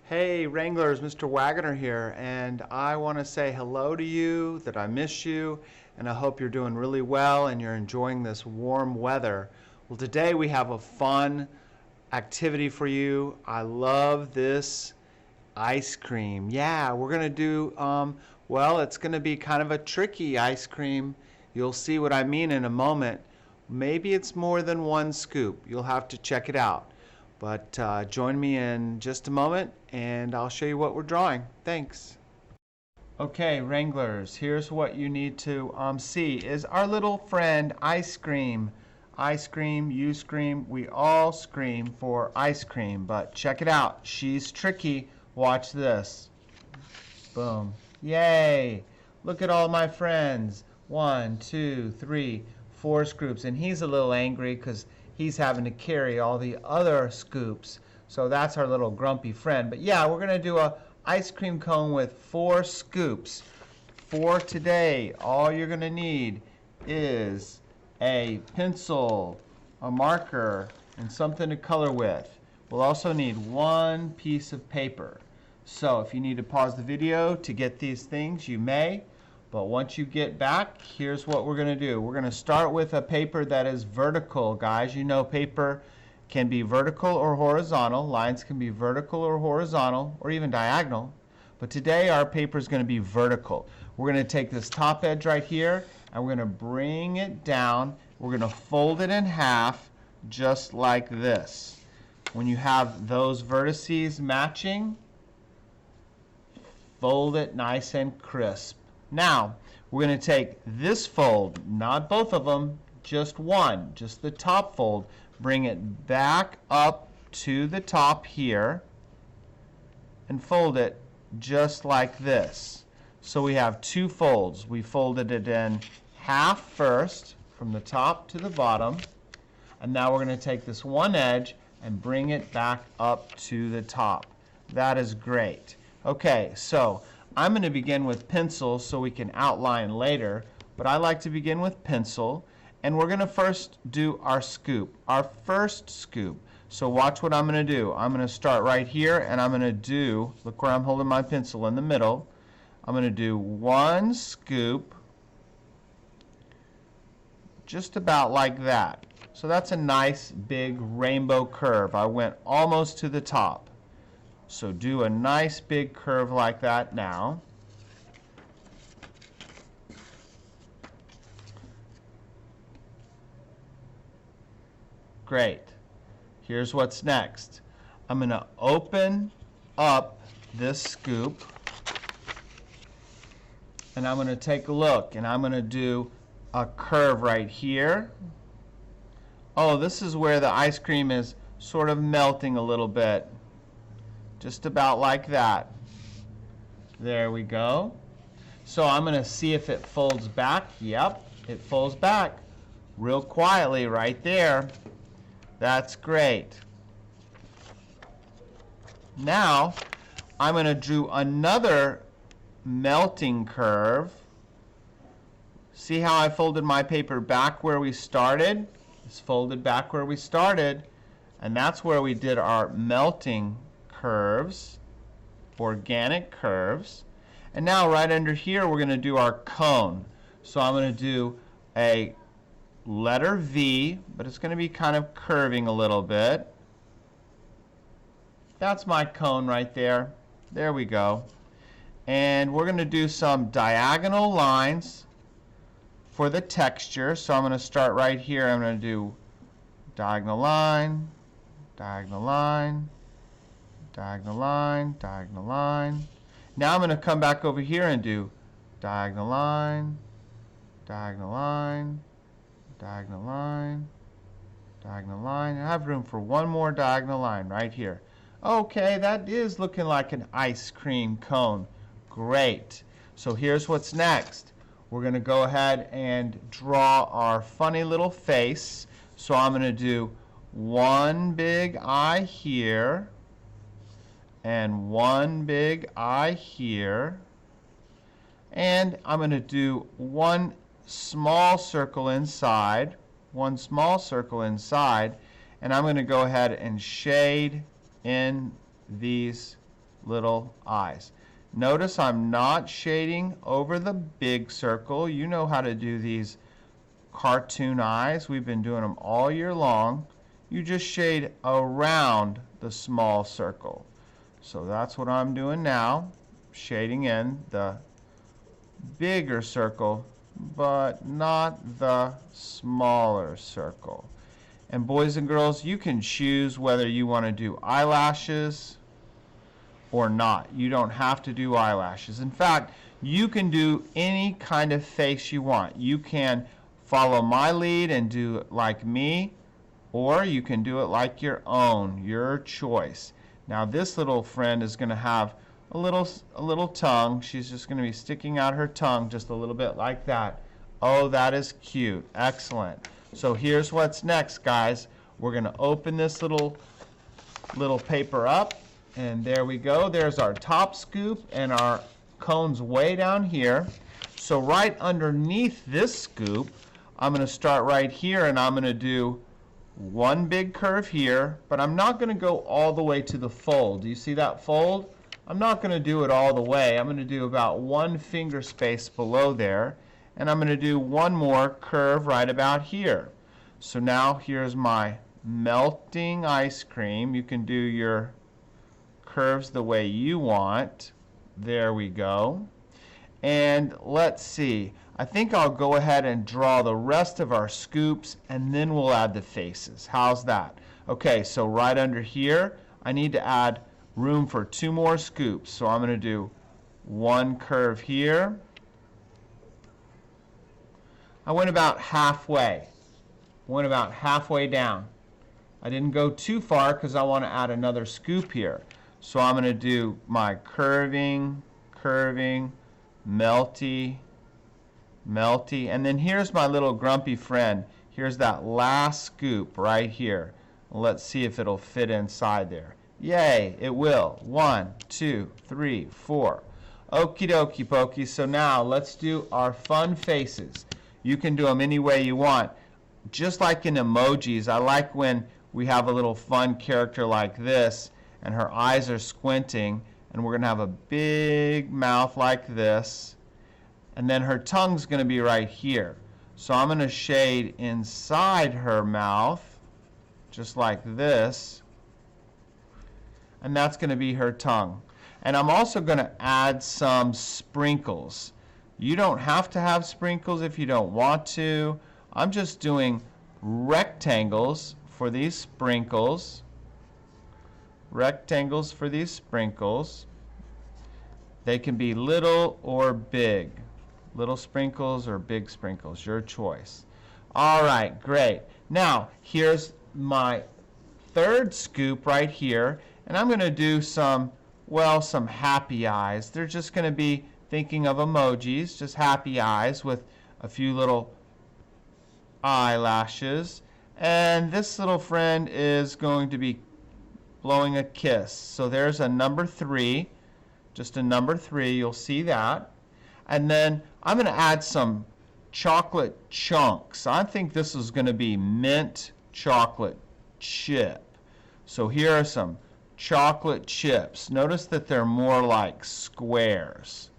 Hey Wranglers, Mr. Wagoner here, and I want to say hello to you, that I miss you, and I hope you're doing really well and you're enjoying this warm weather. Well, today we have a fun activity for you. I love this ice cream. Yeah, we're going to do, well, it's going to be kind of a tricky ice cream. You'll see what I mean in a moment. Maybe it's more than one scoop. You'll have to check it out. But join me in just a moment and I'll show you what we're drawing. Thanks. Okay, Wranglers, here's what you need to see is our little friend Ice Cream. I scream, you scream, we all scream for ice cream. But check it out. She's tricky. Watch this. Boom. Yay. Look at all my friends. 1, 2, 3, 4 scoops. And he's a little angry because he's having to carry all the other scoops. So that's our little grumpy friend. But yeah, we're going to do a ice cream cone with 4 scoops. For today, all you're going to need is a pencil, a marker, and something to color with. We'll also need 1 piece of paper. So if you need to pause the video to get these things, you may. But once you get back, here's what we're going to do. We're going to start with a paper that is vertical, guys. You know paper can be vertical or horizontal. Lines can be vertical or horizontal or even diagonal. But today our paper is going to be vertical. We're going to take this top edge right here and we're going to bring it down. We're going to fold it in half just like this. When you have those vertices matching, fold it nice and crisp. Now, we're going to take this fold, not both of them, just one, just the top fold, bring it back up to the top here, and fold it just like this. So we have 2 folds. We folded it in half first, from the top to the bottom, and now we're going to take this one edge and bring it back up to the top. That is great. Okay, so I'm going to begin with pencil so we can outline later, but I like to begin with pencil, and we're going to first do our scoop, our first scoop. So watch what I'm going to do. I'm going to start right here, and I'm going to do, look where I'm holding my pencil in the middle. I'm going to do 1 scoop, just about like that. So that's a nice big rainbow curve. I went almost to the top. So do a nice big curve like that now. Great. Here's what's next. I'm going to open up this scoop and I'm going to take a look and I'm going to do a curve right here. Oh, this is where the ice cream is sort of melting a little bit. Just about like that. There we go. So I'm going to see if it folds back. Yep, it folds back real quietly right there. That's great. Now I'm going to do another melting curve. See how I folded my paper back where we started? It's folded back where we started, and that's where we did our melting curves, organic curves. And now right under here we're going to do our cone. So I'm going to do a letter V, but it's going to be kind of curving a little bit. That's my cone right there. There we go. And we're going to do some diagonal lines for the texture. So I'm going to start right here. I'm going to do diagonal line, diagonal line, diagonal line, diagonal line. Now I'm going to come back over here and do diagonal line, diagonal line, diagonal line, diagonal line. I have room for one more diagonal line right here. Okay, that is looking like an ice cream cone. Great. So here's what's next. We're going to go ahead and draw our funny little face. So I'm going to do one big eye here and one big eye here. And I'm going to do one small circle inside, one small circle inside, and I'm going to go ahead and shade in these little eyes. Notice I'm not shading over the big circle. You know how to do these cartoon eyes. We've been doing them all year long. You just shade around the small circle. So that's what I'm doing now, shading in the bigger circle, but not the smaller circle. And boys and girls, you can choose whether you want to do eyelashes or not. You don't have to do eyelashes. In fact, you can do any kind of face you want. You can follow my lead and do it like me, or you can do it like your own, your choice. Now this little friend is going to have a little tongue. She's just going to be sticking out her tongue just a little bit like that. Oh, that is cute. Excellent. So here's what's next, guys. We're going to open this little paper up, and there we go. There's our top scoop, and our cone's way down here. So right underneath this scoop, I'm going to start right here, and I'm going to do one big curve here, but I'm not going to go all the way to the fold. Do you see that fold? I'm not going to do it all the way. I'm going to do about 1 finger space below there, and I'm going to do one more curve right about here. So now here's my melting ice cream. You can do your curves the way you want. There we go. And let's see. I think I'll go ahead and draw the rest of our scoops, and then we'll add the faces. How's that? Okay, so right under here, I need to add room for 2 more scoops. So I'm going to do one curve here. I went about halfway. Down. I didn't go too far because I want to add another scoop here. So I'm going to do my curving, melty, and then here's my little grumpy friend. Here's that last scoop right here. Let's see if it'll fit inside there. Yay, it will. 1, 2, 3, 4. Okie dokie pokey. So now let's do our fun faces. You can do them any way you want. Just like in emojis, I like when we have a little fun character like this and her eyes are squinting, and we're going to have a big mouth like this, and then her tongue's going to be right here. So I'm going to shade inside her mouth just like this, and that's going to be her tongue. And I'm also going to add some sprinkles. You don't have to have sprinkles if you don't want to. I'm just doing rectangles for these sprinkles. Rectangles for these sprinkles. They can be little or big. Little sprinkles or big sprinkles, your choice. All right, great. Now, here's my third scoop right here, and I'm going to do some happy eyes. They're just going to be thinking of emojis, just happy eyes with a few little eyelashes. And this little friend is going to be blowing a kiss. So there's a number 3, just a number 3, you'll see that. And then I'm going to add some chocolate chunks. I think this is going to be mint chocolate chip. So here are some chocolate chips. Notice that they're more like squares.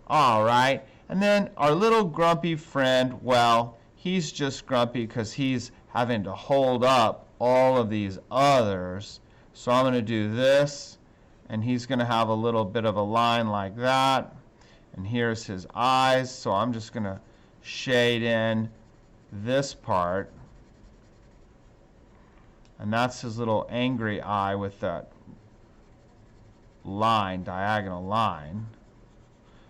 All right. And then our little grumpy friend, well, he's just grumpy because he's having to hold up all of these others. So I'm going to do this, and he's going to have a little bit of a line like that. And here's his eyes, so I'm just going to shade in this part. And that's his little angry eye with that line, diagonal line.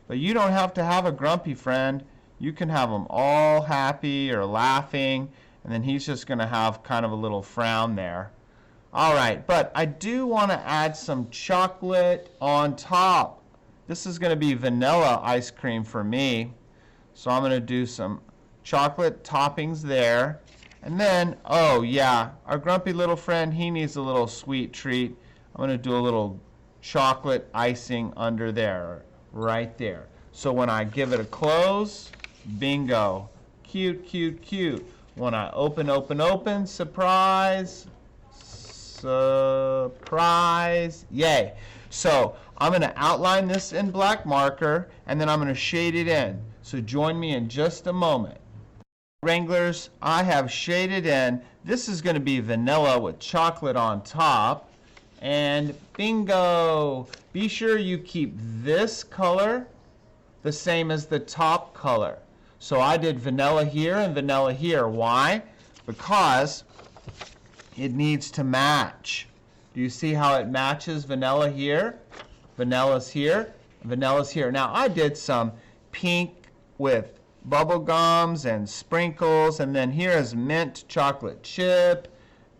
But you don't have to have a grumpy friend. You can have them all happy or laughing, and then he's just going to have kind of a little frown there. All right, but I do want to add some chocolate on top. This is going to be vanilla ice cream for me. So I'm going to do some chocolate toppings there. And then, oh yeah, our grumpy little friend, he needs a little sweet treat. I'm going to do a little chocolate icing under there, right there. So when I give it a close, bingo. Cute, cute, cute. When I open, surprise. Surprise. Yay. So I'm going to outline this in black marker, and then I'm going to shade it in. So join me in just a moment. Wranglers, I have shaded in. This is going to be vanilla with chocolate on top. And bingo! Be sure you keep this color the same as the top color. So I did vanilla here and vanilla here. Why? Because it needs to match. Do you see how it matches vanilla here? Vanilla's here, vanilla's here. Now I did some pink with bubble gums and sprinkles, and then here is mint chocolate chip,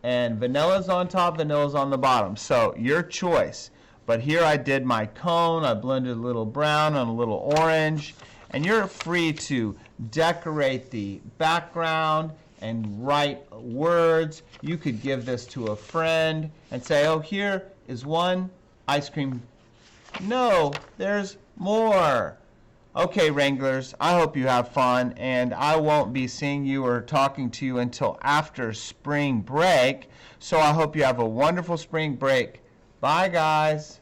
and vanilla's on top, vanilla's on the bottom. So your choice. But here I did my cone. I blended a little brown and a little orange, and you're free to decorate the background and write words. You could give this to a friend and say, oh, here is one ice cream. No, there's more. Okay, Wranglers, I hope you have fun, and I won't be seeing you or talking to you until after spring break. So I hope you have a wonderful spring break. Bye, guys.